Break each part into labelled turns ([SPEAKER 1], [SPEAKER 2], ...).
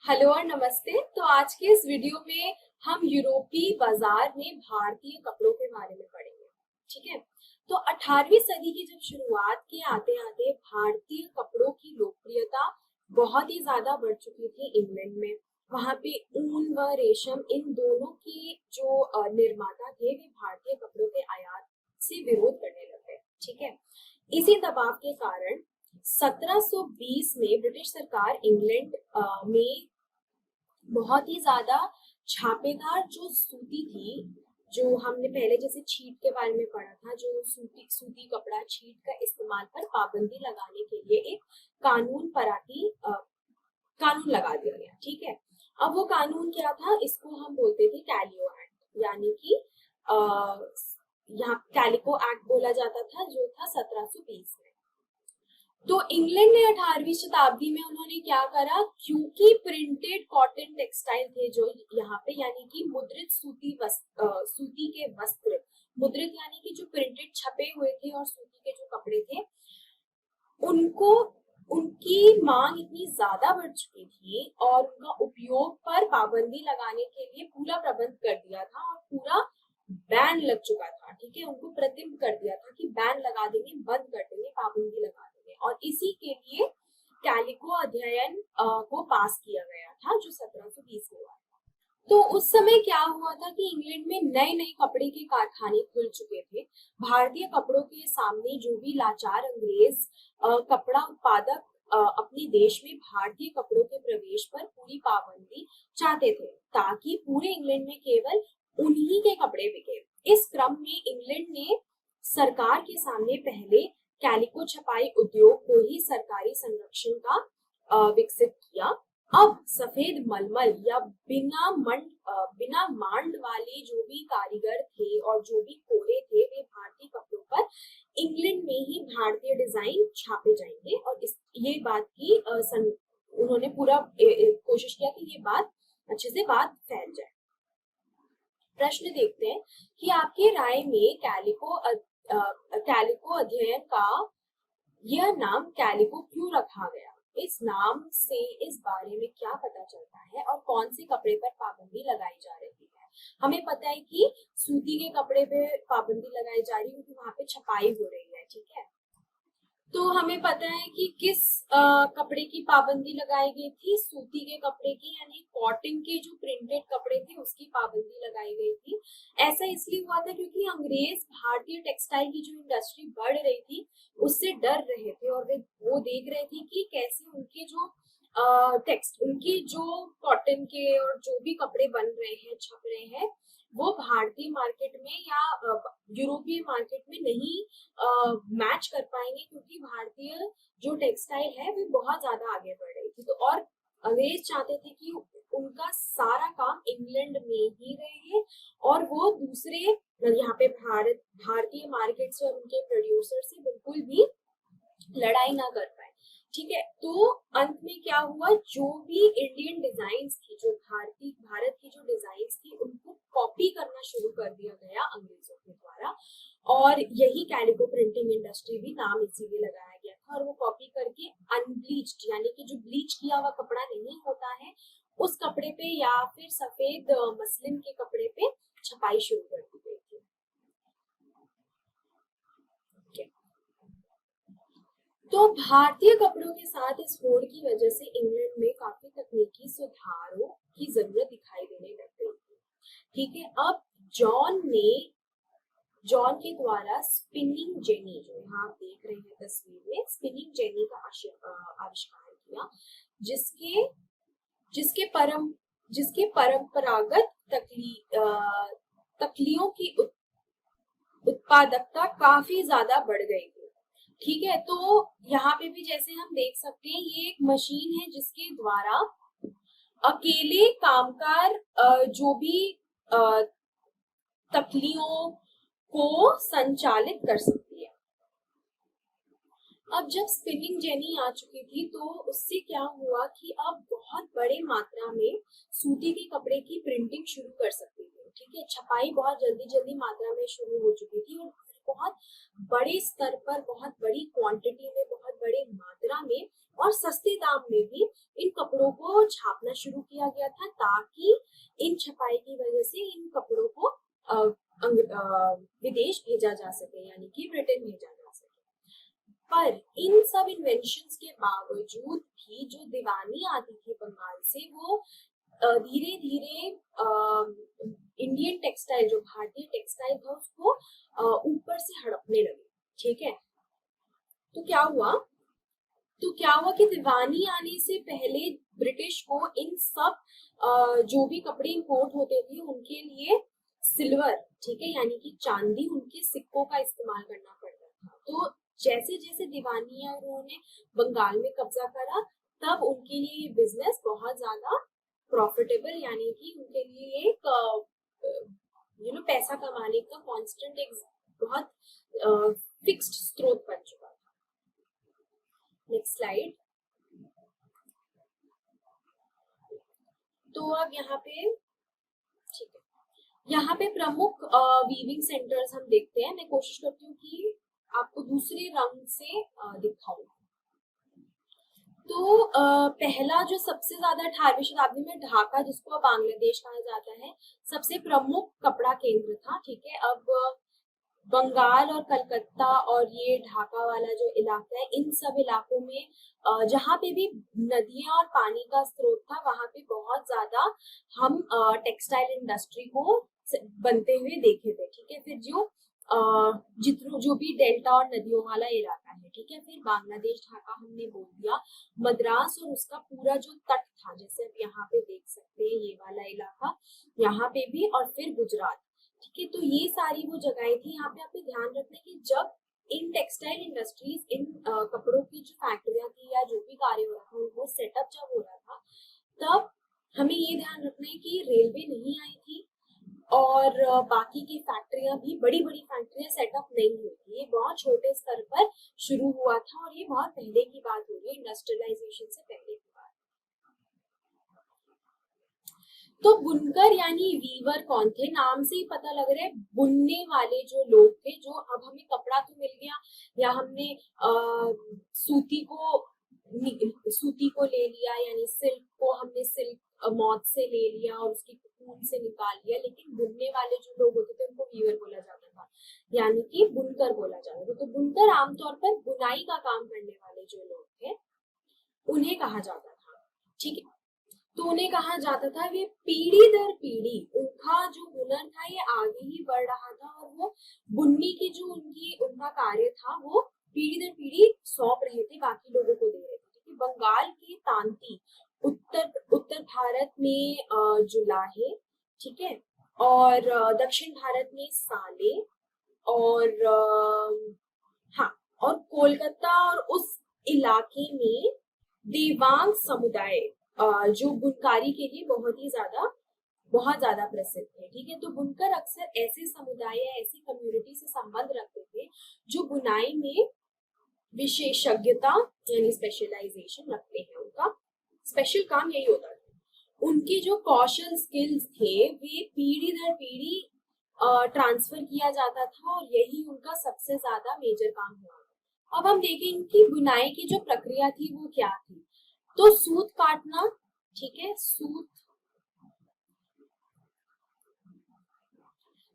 [SPEAKER 1] Hello और नमस्ते। तो आज के इस वीडियो में हम यूरोपीय बाजार में भारतीय कपड़ों के बारे में पढ़ेंगे। ठीक है। तो 18वीं सदी की जब शुरुआत के आते आते भारतीय कपड़ों की लोकप्रियता बहुत ही ज्यादा बढ़ चुकी थी इंग्लैंड में। वहां पे ऊन व रेशम इन दोनों की जो निर्माता थे वे भारतीय कपड़ों के आयात से विरोध करने लगे। ठीक है। इसी दबाव के कारण 1720 में ब्रिटिश सरकार इंग्लैंड में बहुत ही ज्यादा छापेदार जो सूती थी, जो हमने पहले जैसे छीट के बारे में पढ़ा था, जो सूती सूती कपड़ा छीट का इस्तेमाल पर पाबंदी लगाने के लिए एक कानून लगा दिया गया। ठीक है। अब वो कानून क्या था, इसको हम बोलते थे कैलियो एक्ट, यानी कि यहाँ कैलिको एक्ट बोला जाता था, जो था 1720 में। तो इंग्लैंड ने 18वीं शताब्दी में उन्होंने क्या करा, क्योंकि प्रिंटेड कॉटन टेक्सटाइल थे जो यहाँ पे, यानी कि मुद्रित सूती के वस्त्र, मुद्रित यानी कि जो प्रिंटेड छपे हुए थे और सूती के जो कपड़े थे, उनको उनकी मांग इतनी ज्यादा बढ़ चुकी थी और उनका उपयोग पर पाबंदी लगाने के लिए पूरा प्रबंध कर दिया था और पूरा बैन लग चुका था। ठीक है। उनको प्रतिबंध कर दिया था कि बैन लगा देंगे, बंद कर देंगे, पाबंदी लगा देंगे, और इसी के लिए कैलिको अध्ययन को पास किया गया था, जो 1720 में हुआ। तो उस समय क्या हुआ था कि इंग्लैंड में नए नए कपड़े के कारखाने खुल चुके थे। भारतीय कपड़ों के सामने जो भी लाचार अंग्रेज कपड़ा उत्पादक अपने देश में भारतीय कपड़ों के प्रवेश पर पूरी पाबंदी चाहते थे, ताकि पूरे इंग्लैंड में केवल उन्हीं के कपड़े बिके। इस क्रम में इंग्लैंड ने सरकार के सामने पहले कैलिको छपाई उद्योग को ही सरकारी संरक्षण का विकसित किया। अब सफेद मलमल या बिना मांड वाले जो भी कारीगर थे और जो भी कोरे थे, वे भारतीय कपड़ों पर इंग्लैंड में ही भारतीय डिजाइन छापे जाएंगे। और ये बात की उन्होंने पूरा कोशिश किया कि ये बात अच्छे से बात फैल जाए। प्रश्न देखते हैं कि आपकी राय में कैलिको अध्ययन का यह नाम कैलिको क्यों रखा गया? इस नाम से इस बारे में क्या पता चलता है और कौन से कपड़े पर पाबंदी लगाई जा रही है? हमें पता है कि सूती के कपड़े पे पाबंदी लगाई जा रही है क्योंकि वहां पे छपाई हो रही है। ठीक है। तो हमें पता है कि किस कपड़े की पाबंदी लगाई गई थी, सूती के कपड़े की, यानी कॉटन के जो प्रिंटेड कपड़े थे उसकी पाबंदी लगाई गई थी। ऐसा इसलिए हुआ था क्योंकि अंग्रेज भारतीय टेक्सटाइल की जो इंडस्ट्री बढ़ रही थी उससे डर रहे थे, और वे वो देख रहे थे कि कैसे उनके जो उनकी जो कॉटन के और जो भी कपड़े बन रहे हैं, छप रहे हैं, वो भारतीय मार्केट में या यूरोपीय मार्केट में नहीं मैच कर पाएंगे, क्योंकि भारतीय जो टेक्सटाइल है वो बहुत ज्यादा आगे बढ़ रही थी। तो और अंग्रेज चाहते थे कि उनका सारा काम इंग्लैंड में ही रहे और वो दूसरे यहाँ पे भारतीय मार्केट से और उनके प्रोड्यूसर से बिल्कुल भी लड़ाई ना कर पाए। ठीक है। तो अंत में क्या हुआ, जो भी इंडियन डिजाइन्स थी, जो भारत की जो डिजाइन्स थी, उनको कॉपी करना शुरू कर दिया गया अंग्रेजों के द्वारा, और यही कैलिको प्रिंटिंग इंडस्ट्री भी नाम इसीलिए लगाया गया था। और वो कॉपी करके अनब्लीच्ड, यानी कि जो ब्लीच किया हुआ कपड़ा नहीं होता है, उस कपड़े पे या फिर सफेद मसलिन के कपड़े पे छपाई शुरू कर दी गई थी। तो भारतीय कपड़ों के साथ इस होड़ की वजह से इंग्लैंड में काफी तकनीकी सुधारों की जरूरत दिखाई देने लग गई थी। ठीक है। अब जॉन के द्वारा स्पिनिंग जेनी, जो यहाँ आप देख रहे हैं तस्वीर में, स्पिनिंग जेनी का आविष्कार किया, जिसके जिसके परंपरागत तकलियों की उत्पादकता काफी ज्यादा बढ़ गई थी। ठीक है। तो यहाँ पे भी जैसे हम देख सकते हैं, ये एक मशीन है जिसके द्वारा अकेले कामगार जो भी तकलियों को संचालित कर सकती है। अब जब स्पिनिंग जेनी आ चुकी थी तो उससे क्या हुआ कि अब बहुत बड़े मात्रा में सूती के कपड़े की प्रिंटिंग शुरू कर सकती थी। ठीक है। छपाई बहुत जल्दी मात्रा में शुरू हो चुकी थी और बहुत बड़े स्तर पर, बहुत बड़ी क्वांटिटी में, बहुत बड़े मात्रा में और सस्ते दाम में भी इन कपड़ों को छापना शुरू किया गया था, ताकि इन छपाई की वजह से इन कपड़ों को विदेश भेजा जा सके, यानी कि ब्रिटेन भेजा जा सके। पर इन सब इन्वेंशंस के बावजूद भी जो दीवानी आती थी बंगाल से, वो धीरे धीरे इंडियन टेक्सटाइल, जो भारतीय टेक्सटाइल था, उसको ऊपर से हड़पने लगे। ठीक है, तो क्या हुआ कि दीवानी आने से पहले ब्रिटिश को इन सब जो भी कपड़े इंपोर्ट होते थे उनके लिए सिल्वर, ठीक है, यानी कि चांदी, उनके सिक्कों का इस्तेमाल करना पड़ता था। तो जैसे जैसे दीवानिया उन्होंने बंगाल में कब्जा करा, तब उनके लिए ये बिजनेस बहुत ज्यादा प्रॉफिटेबल, यानी कि उनके लिए एक पैसा कमाने का कांस्टेंट एक बहुत फिक्स्ड स्रोत बन चुका था। Next slide. तो अब यहाँ पे, ठीक है, यहाँ पे प्रमुख वीविंग सेंटर्स हम देखते हैं। मैं कोशिश करती हूँ कि आपको दूसरे रंग से दिखाऊं। तो पहला जो सबसे ज्यादा 18वीं शताब्दी में ढाका, जिसको बांग्लादेश कहा जाता है, सबसे प्रमुख कपड़ा केंद्र था। ठीक है, अब बंगाल और कलकत्ता और ये ढाका वाला जो इलाका है, इन सब इलाकों में जहाँ पे भी नदियां और पानी का स्रोत था, वहां पे बहुत ज्यादा हम टेक्सटाइल इंडस्ट्री को बनते हुए देखे थे। ठीक है, फिर जो भी डेल्टा और नदियों वाला इलाका है, ठीक है, फिर बांग्लादेश, ढाका हमने बोल दिया, मद्रास और उसका पूरा जो तट था, जैसे आप यहाँ पे देख सकते हैं ये वाला इलाका, यहाँ पे भी, और फिर गुजरात। ठीक है, तो ये सारी वो जगहें थी। यहाँ पे आपको ध्यान रखना है कि जब इन टेक्सटाइल इंडस्ट्रीज, इन कपड़ों की जो फैक्ट्रियां थी या जो भी कार्य हो रहा था, वो सेटअप जब हो रहा था, तब हमें ये ध्यान रखना है कि रेलवे नहीं आई थी और बाकी की फैक्ट्रियां भी, बड़ी बड़ी फैक्ट्रियां सेटअप नहीं हुई थी। ये बहुत छोटे स्तर पर शुरू हुआ था और ये बहुत पहले की बात हो रही है, इंडस्ट्रियलाइजेशन से पहले की बात। तो बुनकर यानी वीवर कौन थे? नाम से ही पता लग रहा है, बुनने वाले जो लोग थे। जो अब हमें कपड़ा तो मिल गया, या हमने सूती को ले लिया, यानी सिल्क को हमने सिल्क मौत से ले लिया और उसकी कोकून से निकाल लिया, लेकिन बुनने वाले जो लोग होते थे उनको वीवर बोला जाता था, यानी कि बुनकर बोला जाता था। तो बुनकर आमतौर पर बुनाई का काम करने वाले जो लोग थे उन्हें कहा जाता था। ठीक है, तो उन्हें कहा जाता था, वे पीढ़ी दर पीढ़ी उनका जो हुनर था ये आगे ही बढ़ रहा था, और वो बुनने की जो उनका कार्य था वो पीढ़ी दर पीढ़ी सौंप रहे थे, बाकी लोगों को दे रहे थे। क्योंकि बंगाल की तांती, उत्तर भारत में जुलाहे, ठीक है, और दक्षिण भारत में साले, और हाँ, और कोलकाता और उस इलाके में देवांग समुदाय जो बुनकारी के लिए बहुत ज्यादा प्रसिद्ध है। ठीक है, तो बुनकर अक्सर ऐसे समुदाय या ऐसी कम्युनिटी से संबंध रखते थे जो बुनाई में विशेषज्ञता यानी स्पेशलाइजेशन रखते हैं। उनका स्पेशल काम यही होता है। उनके जो कौशल स्किल्स थे वे पीढ़ी दर पीढ़ी ट्रांसफर किया जाता था, और यही उनका सबसे ज्यादा मेजर काम हुआ। अब हम देखें कि बुनाई की जो प्रक्रिया थी वो क्या थी। तो सूत काटना, ठीक है,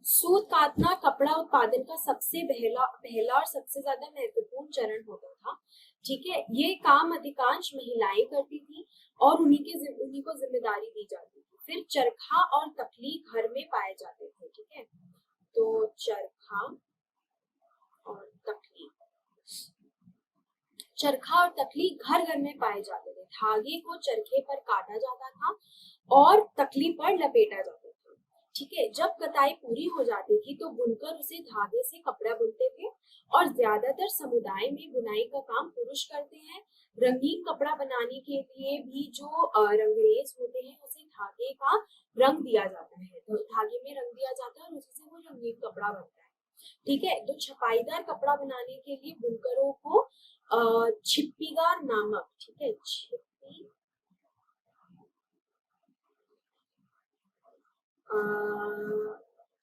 [SPEAKER 1] सूत काटना कपड़ा उत्पादन का सबसे पहला और सबसे ज्यादा महत्वपूर्ण चरण होता था। ठीक है, ये काम अधिकांश महिलाएं करती थी और उन्हीं को जिम्मेदारी दी जाती थी। फिर चरखा और तकली घर में पाए जाते थे। ठीक है, तो चरखा और तकली घर घर में पाए जाते थे। धागे को चरखे पर काटा जाता था और तकली पर लपेटा जाता था। ठीक है, जब कताई पूरी हो जाती थी तो बुनकर उसे धागे से कपड़ा बुनते थे, और ज्यादातर समुदाय में बुनाई का काम पुरुष करते हैं। रंगीन कपड़ा बनाने के लिए भी जो रंगरेज होते हैं उसे धागे का रंग दिया जाता है, तो धागे में रंग दिया जाता है और उसी से वो रंगीन कपड़ा बनता है। ठीक है, तो छपाईदार कपड़ा बनाने के लिए बुनकरों को छिप्पीगार नामक, ठीक है,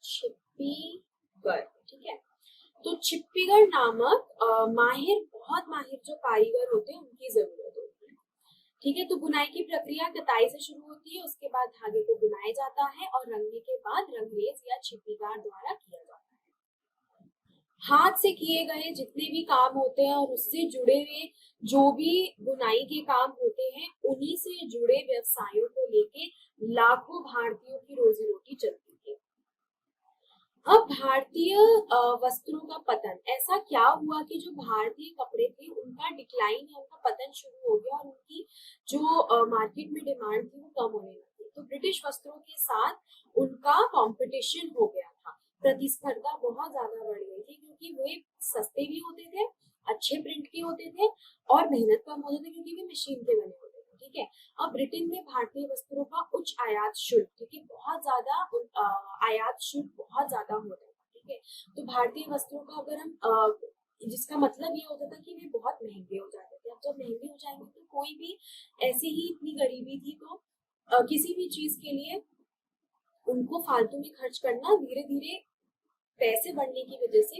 [SPEAKER 1] छिप्पीगर, ठीक है, तो छिप्पीगढ़ नामक बहुत माहिर जो कारीगर होते हैं उनकी जरूरत होती है। ठीक है, तो बुनाई की प्रक्रिया कताई से शुरू होती है, उसके बाद धागे को बुनाया जाता है और रंगने के बाद रंगरेज या छिप्पीगार द्वारा किया जाता है। हाथ से किए गए जितने भी काम होते हैं और उससे जुड़े हुए जो भी बुनाई के काम होते हैं, उन्हीं से जुड़े व्यवसायों को लेके लाखों भारतीयों की रोजी रोटी चलती है। अब भारतीय वस्त्रों का पतन, ऐसा क्या हुआ कि जो भारतीय कपड़े थे उनका डिक्लाइन या उनका पतन शुरू हो गया और उनकी जो मार्केट में डिमांड थी वो कम होने लगी। तो ब्रिटिश वस्त्रों के साथ उनका कंपटीशन हो गया था, प्रतिस्पर्धा बहुत ज्यादा बढ़ गई थी, क्योंकि वे सस्ते भी होते थे, अच्छे प्रिंट के होते थे और मेहनत कम होते थे, क्योंकि वे मशीन के बने होते थे। ठीक है, अब ब्रिटेन में भारतीय वस्त्रों का उच्च आयात शुल्क, ठीक है, बहुत ज्यादा आयात शुल्क बहुत ज्यादा होता था। ठीक है, तो भारतीय वस्त्रों का अगर हम जिसका मतलब ये होता था कि वे बहुत महंगे हो जाते थे। अब जब महंगे हो जाएंगे तो कोई भी, ऐसे ही इतनी गरीबी थी तो किसी भी चीज के लिए उनको फालतू में खर्च करना, धीरे धीरे पैसे बढ़ने की वजह से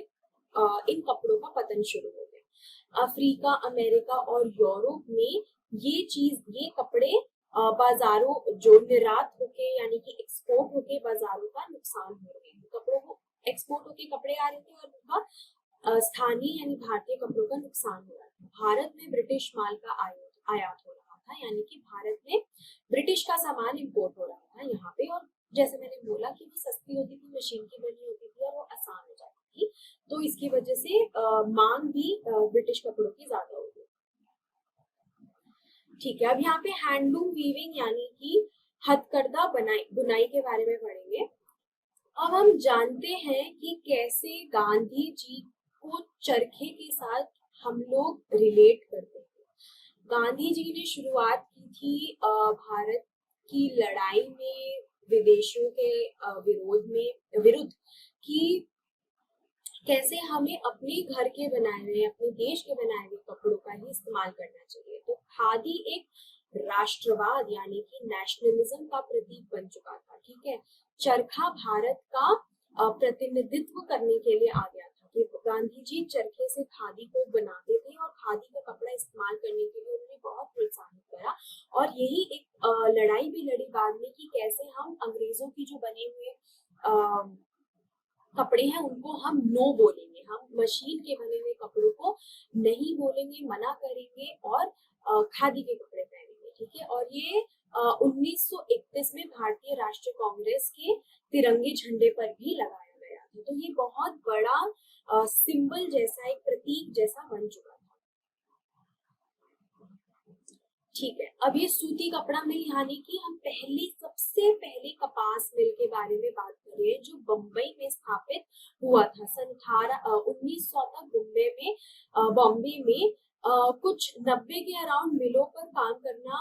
[SPEAKER 1] इन कपड़ों का पतन शुरू हो गया। अफ्रीका, अमेरिका और यूरोप में ये कपड़े बाजारों जो निर्यात होके यानी कि एक्सपोर्ट होके बाजारों का नुकसान हो रहे हैं। कपड़ों को एक्सपोर्ट होके कपड़े आ रहे थे और उनका स्थानीय यानी भारतीय कपड़ों का नुकसान हो रहा था। भारत में ब्रिटिश माल का आयात हो रहा था, यानी कि भारत में ब्रिटिश का सामान इम्पोर्ट हो रहा था यहाँ पे। और जैसे मैंने बोला कि वो सस्ती होती थी, मशीन की बनी होती थी और वो आसान हो जाती थी, तो इसकी वजह से मांग भी ब्रिटिश कपड़ों की ज्यादा होगी। ठीक है, अब यहाँ पे हैंडलूम वीविंग यानी कि हथकरघा बुनाई के बारे में पढ़ेंगे। अब हम जानते हैं कि कैसे गांधी जी को चरखे के साथ हम लोग रिलेट करते हैं। गांधी जी ने शुरुआत की थी भारत की लड़ाई में विदेशों के विरुद्ध कि कैसे हमें अपने घर के बनाए हुए, अपने देश के बनाए हुए कपड़ों का ही इस्तेमाल करना चाहिए। तो खादी एक राष्ट्रवाद यानी कि नेशनलिज्म का प्रतीक बन चुका था। ठीक है, चरखा भारत का प्रतिनिधित्व करने के लिए आ गया था कि गांधी जी चरखे से खादी को बनाते थे और खादी का कपड़ा इस्तेमाल करने के लिए उन्होंने बहुत प्रोत्साहित करा। और यही एक लड़ाई भी लड़ी बाद में कि कैसे हम अंग्रेजों की जो बने हुए कपड़े हैं उनको हम नो बोलेंगे, हम मशीन के बने हुए कपड़ों को नहीं बोलेंगे, मना करेंगे और खादी के कपड़े पहनेंगे। ठीक है, और ये 1931 में भारतीय राष्ट्रीय कांग्रेस के तिरंगे झंडे पर भी लगाया गया था। तो ये बहुत बड़ा सिंबल जैसा, एक प्रतीक जैसा बन चुका था। ठीक है, अब ये सूती कपड़ा मिल यानी कि हम सबसे पहले कपास मिल के बारे में बात कर रहे हैं, जो बम्बई में स्थापित हुआ था सन 1900 तक। बॉम्बे में कुछ 90 के अराउंड मिलों पर काम करना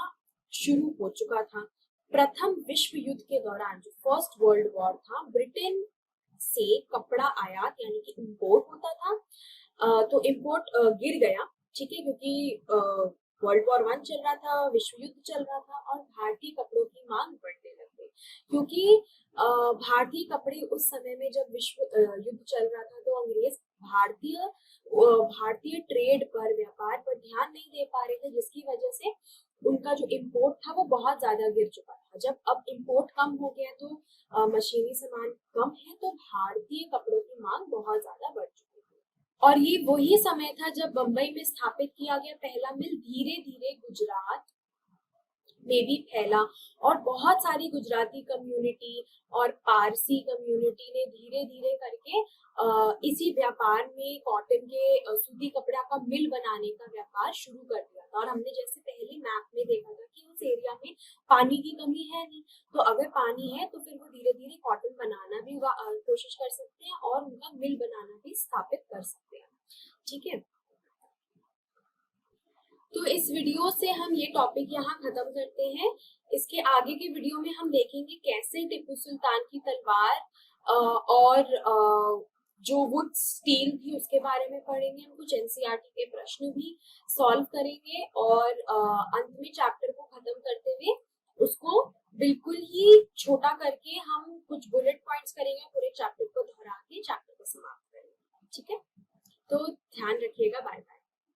[SPEAKER 1] शुरू हो चुका था। प्रथम विश्व युद्ध के दौरान जो फर्स्ट वर्ल्ड वॉर था, ब्रिटेन से कपड़ा आयात यानी कि इम्पोर्ट होता था, तो इम्पोर्ट गिर गया। ठीक है, क्योंकि वर्ल्ड वॉर 1 चल रहा था, विश्व युद्ध चल रहा था और भारतीय कपड़ों की मांग बढ़ने लग गई। क्योंकि भारतीय कपड़े उस समय में जब विश्व युद्ध चल रहा था तो अंग्रेज भारतीय ट्रेड पर, व्यापार पर ध्यान नहीं दे पा रहे थे, जिसकी वजह से उनका जो इम्पोर्ट था वो बहुत ज्यादा गिर चुका था। जब अब इम्पोर्ट कम हो गया तो मशीनी सामान कम है, तो भारतीय कपड़ों की मांग बहुत ज्यादा बढ़ चुकी थी। और ये वही समय था जब बंबई में स्थापित किया गया पहला मिल धीरे धीरे गुजरात में भी फैला और बहुत सारी गुजराती कम्युनिटी और पारसी कम्युनिटी ने धीरे धीरे करके इसी व्यापार में कॉटन के सूती कपड़ा का मिल बनाने का व्यापार शुरू कर दिया था। और हमने जैसे पहले मैप में देखा था कि उस एरिया में पानी की कमी है नहीं, तो अगर पानी है तो फिर वो धीरे धीरे कॉटन बनाना भी कोशिश कर सकते हैं और उनका मिल बनाना भी स्थापित कर सकते हैं। ठीक है, तो इस वीडियो से हम ये टॉपिक यहाँ खत्म करते हैं। इसके आगे के वीडियो में हम देखेंगे कैसे टीपू सुल्तान की तलवार और जो वुड स्टील थी उसके बारे में पढ़ेंगे। हम कुछ एनसीईआरटी के प्रश्न भी सॉल्व करेंगे और अंत में चैप्टर को खत्म करते हुए उसको बिल्कुल ही छोटा करके हम कुछ बुलेट पॉइंट्स करेंगे, पूरे चैप्टर को दोहरा के चैप्टर को समाप्त करेंगे। ठीक है। तो ध्यान रखिएगा, बाय बाय।